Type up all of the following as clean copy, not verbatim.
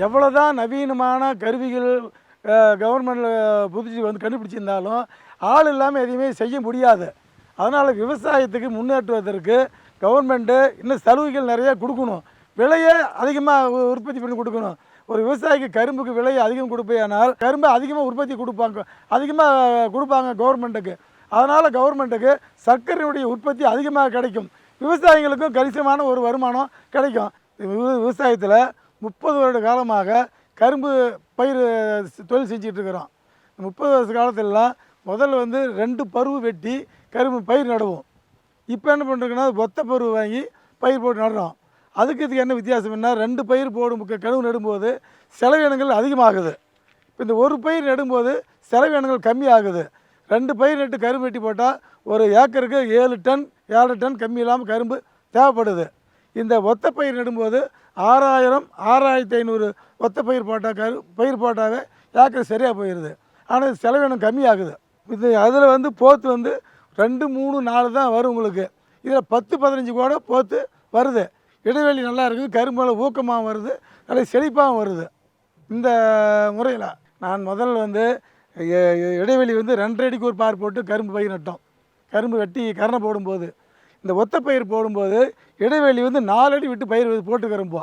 எவ்வளோதான் நவீனமான கருவிகள் கவர்மெண்ட் புதுச்சு கண்டுபிடிச்சிருந்தாலும் ஆள் இல்லாமல் எதையுமே செய்ய முடியாது. அதனால் விவசாயத்துக்கு முன்னேற்றுவதற்கு கவர்மெண்ட்டு இன்னும் சலுகைகள் நிறையா கொடுக்கணும். விலையை அதிகமாக உற்பத்தி பண்ணி கொடுக்கணும். ஒரு விவசாயிக்கு கரும்புக்கு விலையை அதிகம் கொடுப்பேனால் கரும்பை அதிகமாக உற்பத்தி கொடுப்பாங்க கவர்மெண்ட்டுக்கு. அதனால் கவர்மெண்ட்டுக்கு சர்க்கரையுடைய உற்பத்தி அதிகமாக கிடைக்கும். விவசாயிகளுக்கும் கணிசமான ஒரு வருமானம் கிடைக்கும். விவசாயத்தில் 30 வருட காலமாக கரும்பு பயிர் தொழில் செஞ்சிட்ருக்கிறோம். 30 வருஷ காலத்திலலாம் முதல்ல 2 பருவு வெட்டி கரும்பு பயிர் நடுவோம். இப்போ என்ன பண்ணுறோங்கன்னா ஒத்த பருவு வாங்கி பயிர் போட்டு நடுறோம். இதுக்கு என்ன வித்தியாசம்னா 2 பயிர் கரும்பு நடும்போது செலவினங்கள் அதிகமாகுது. இப்போ இந்த ஒரு பயிர் நடும்போது செலவினங்கள் கம்மி ஆகுது. 2 பயிர் நட்டு கரும்பு வெட்டி போட்டால் ஒரு ஏக்கருக்கு 7 டன் 7 டன் கம்மி இல்லாமல் கரும்பு தேவைப்படுது. இந்த ஒத்த பயிர் நடும்போது 6000 6500 ஒத்த பயிர் போட்டாவே ஏக்கர் சரியாக போயிடுது. ஆனால் செலவினம் கம்மியாகுது. இது அதில் போத்து 2 3 4 தான் வரும் உங்களுக்கு. இதில் 10 15 கூட போத்து வருது. இடைவெளி நல்லா இருக்குது. கரும்பில் ஊக்கமாகவும் வருது, நல்ல செழிப்பாகவும் வருது. இந்த முறையில் நான் முதல்ல இடைவெளி 2.5 அடிக்கு ஒரு பார் போட்டு கரும்பு பயிர் நட்டோம். கரும்பு வெட்டி கரணை போடும்போது இந்த ஒத்த பயிர் போடும்போது இடைவெளி 4 அடி விட்டு பயிர் போட்டுக்கிறோம்போ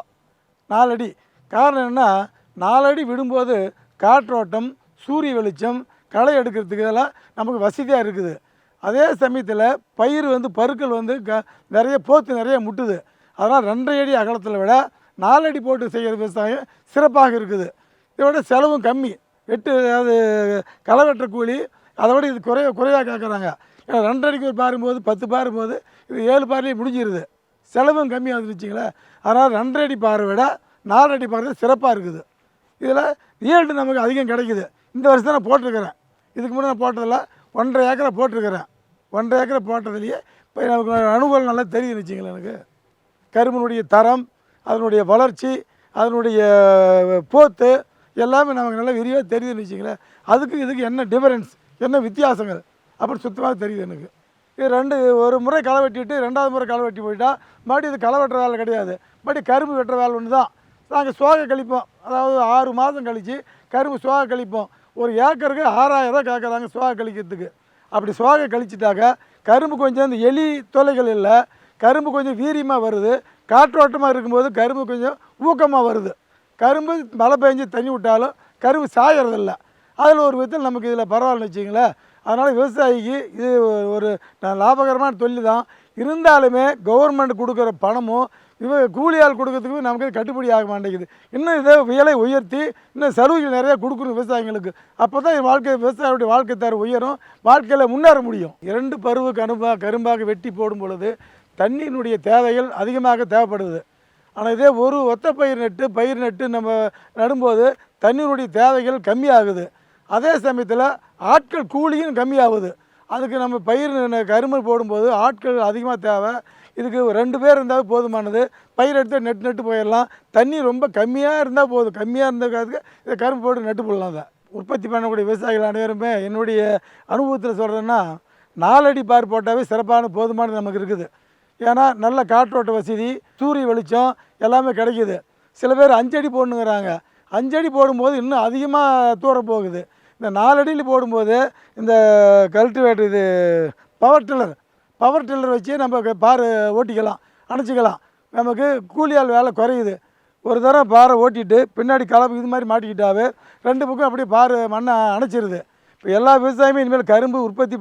4 அடி. காரணம் என்னென்னா 4 அடி விடும்போது காற்றோட்டம், சூரிய வெளிச்சம், களை எடுக்கிறதுக்கு இதெல்லாம் நமக்கு வசதியாக இருக்குது. அதே சமயத்தில் பயிர் பருக்கள் நிறைய போத்து நிறைய முட்டுது. அதனால் 2.5 அடி அகலத்தில் விட 4 அடி போட்டு செய்கிற விவசாயம் சிறப்பாக இருக்குது. இதோட செலவும் கம்மி. அதாவது களை வெட்டுற கூலி அதை விட இது குறைவாக கேட்குறாங்க. ஏன்னா 2.5 அடிக்கு ஒரு பாரும்போது 10 பாரும்போது இது 7 பார்லேயே முடிஞ்சிருது. செலவும் கம்மியாக வச்சுங்களேன். அதனால் 2.5 அடி பாரை விட 4 அடி பாரு சிறப்பாக இருக்குது. இதில் ஈல்டு நமக்கு அதிகம் கிடைக்குது. இந்த வருஷம் தான் நான் போட்டிருக்கிறேன். இதுக்கு முன்னே நான் போட்டதில் 1.5 ஏக்கரை போட்டிருக்கிறேன். 1.5 ஏக்கரை போட்டதுலேயே இப்போ நமக்கு அனுகூலம் நல்லா தெரியுதுன்னு வச்சுங்களேன். எனக்கு கரும்பினுடைய தரம், அதனுடைய வளர்ச்சி, அதனுடைய போத்து எல்லாமே நமக்கு நல்லா விரிவாக தெரியுதுன்னு வச்சுங்களேன். இதுக்கு என்ன டிஃபரன்ஸ், என்ன வித்தியாசங்கள் அப்படின்னு சுத்தமாக தெரியுது எனக்கு. இது ஒரு முறை களை வெட்டிட்டு 2வது முறை களை வெட்டி போயிட்டால் மறுபடியும் இது களை வெட்டுற வேலை கிடையாது. மறுபடியும் கரும்பு வெட்டுற வேலை ஒன்று தான். நாங்கள் சோகை கழிப்போம். அதாவது 6 மாதம் கழித்து கரும்பு சோகை கழிப்போம். ஒரு ஏக்கருக்கு 6000 ரூபா கேட்குறாங்க சோகை கழிக்கிறதுக்கு. அப்படி சோகை கழிச்சிட்டாக்க கரும்பு கொஞ்சம் இந்த எலி தொல்லைகள் இல்லை, கரும்பு கொஞ்சம் வீரியமாக வருது. காற்றோட்டமாக இருக்கும்போது கரும்பு கொஞ்சம் ஊக்கமாக வருது. கரும்பு மழை பெஞ்சு தண்ணி விட்டாலும் கரும்பு சாயறதில்லை. அதில் ஒரு விதத்தில் நமக்கு இதில் பரவாயில்லன்னு வச்சிங்களேன். அதனால் விவசாயிக்கு இது ஒரு லாபகரமான தொழில் தான். இருந்தாலுமே கவர்மெண்ட் கொடுக்குற பணமும் கூலியால் கொடுக்கறதுக்கு நமக்கு கட்டுப்படி ஆக மாட்டேங்குது. இன்னும் இதை விலை உயர்த்தி இன்னும் சலுகைகள் நிறையா கொடுக்கணும் விவசாயிகளுக்கு. அப்போ தான் விவசாயியுடைய வாழ்க்கை தரம் உயரும், வாழ்க்கையில் முன்னேற முடியும். 2 பருவ கரும்பாக வெட்டி போடும் பொழுது தண்ணீரினுடைய தேவைகள் அதிகமாக தேவைப்படுது. ஆனால் இதே ஒரு ஒத்த பயிர் நட்டு நம்ம நடும்போது தண்ணீருடைய தேவைகள் கம்மியாகுது. அதே சமயத்தில் ஆட்கள் கூலியும் கம்மியாகுது. அதுக்கு நம்ம கரும்பு போடும்போது ஆட்கள் அதிகமாக தேவை. இதுக்கு 2 பேர் இருந்தால் போதுமானது. பயிர் எடுத்து நட்டு போயிடலாம். தண்ணி ரொம்ப கம்மியாக இருந்தால் போதும். கம்மியாக இருந்ததுக்காக இதை கரும்பு போட்டு நட்டு போடலாம். அதை உற்பத்தி பண்ணக்கூடிய விவசாயிகள் அனைவருமே என்னுடைய அனுபவத்தில் சொல்கிறேன்னா 4 அடி பார் போட்டாவே சிறப்பான போதுமானது நமக்கு இருக்குது. ஏன்னா நல்ல காற்றோட்ட வசதி, சூரிய வெளிச்சம் எல்லாமே கிடைக்கிது. சில பேர் 5 அடி போடணுங்கிறாங்க. 5 அடி போடும்போது இன்னும் அதிகமாக தூரம் போகுது. இந்த 4 அடியில் போடும்போது இந்த கல்டிவேட்டர் பவர் டில்லர் வச்சு நம்ம பார் ஓட்டிக்கலாம், அணைச்சிக்கலாம். நமக்கு கூலியால் வேலை குறையுது. ஒரு தடவை பாரை ஓட்டிட்டு பின்னாடி கலப்பு இது மாதிரி மாட்டிக்கிட்டாவே 2 பக்கம் அப்படியே மண்ணை அணைச்சிருது. இப்போ எல்லா விவசாயமும் இனிமேல் கரும்பு உற்பத்தி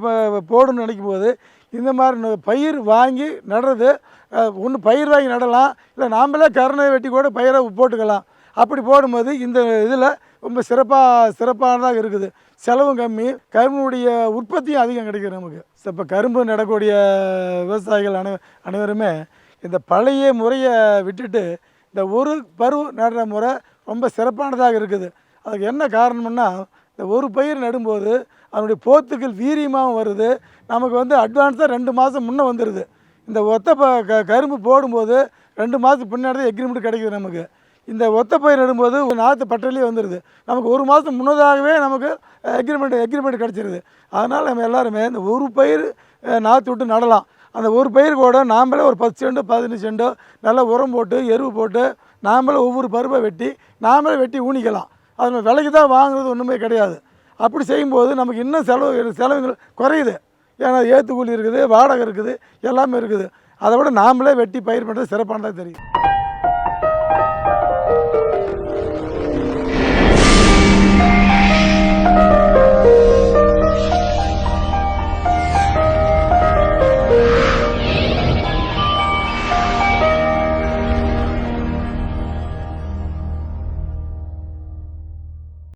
போடணும்னு நினைக்கும் போது இந்த மாதிரி பயிர் வாங்கி நடுறது, ஒன்று பயிர் வாங்கி நடலாம், இல்லை நாம்ளே கரணை வெட்டி கூட பயிரை போட்டுக்கலாம். அப்படி போடும்போது இந்த இதில் ரொம்ப சிறப்பானதாக இருக்குது. செலவும் கம்மி, கரும்புடைய உற்பத்தியும் அதிகம் கிடைக்கும் நமக்கு. இப்போ கரும்பு நடக்கூடிய விவசாயிகள் அனைவருமே இந்த பழைய முறையை விட்டுட்டு இந்த ஒரு பருவ நடுற முறை ரொம்ப சிறப்பானதாக இருக்குது. அதுக்கு என்ன காரணம்னா இந்த ஒரு பயிர் நடும்போது அதனுடைய போத்துக்கள் வீரியமாகவும் வருது. நமக்கு அட்வான்ஸாக 2 மாதம் முன்னே வந்துடுது. இந்த ஒத்த கரும்பு போடும்போது 2 மாதத்துக்கு பின்னாடி தான் எக்ரிமெண்ட் கிடைக்குது நமக்கு. இந்த ஒத்த பயிர் நடும்போது நாற்று பட்டறையிலே வந்துடுது. நமக்கு 1 மாதம் முன்னதாகவே நமக்கு எக்ரிமெண்ட் கிடச்சிருது. அதனால் நம்ம எல்லாருமே இந்த ஒரு பயிர் நாற்று விட்டு நடலாம். அந்த ஒரு பயிர் கூட நாம்ளே ஒரு 10 சென்டோ 15 சென்டோ நல்லா உரம் போட்டு எருவு போட்டு நாமளே ஒவ்வொரு பருப்பை வெட்டி நாமளே வெட்டி ஊனிக்கலாம். அது விலைக்கு தான் வாங்குறது ஒன்றுமே கிடையாது. அப்படி செய்யும்போது நமக்கு இன்னும் செலவுகள் குறையுது. ஏன்னா ஏற்றுக்கூலி இருக்குது, வாடகை இருக்குது, எல்லாமே இருக்குது. அதை விட நாமளே வெட்டி பயிர் பண்ணுறது சிறப்பானதாக தெரியும்.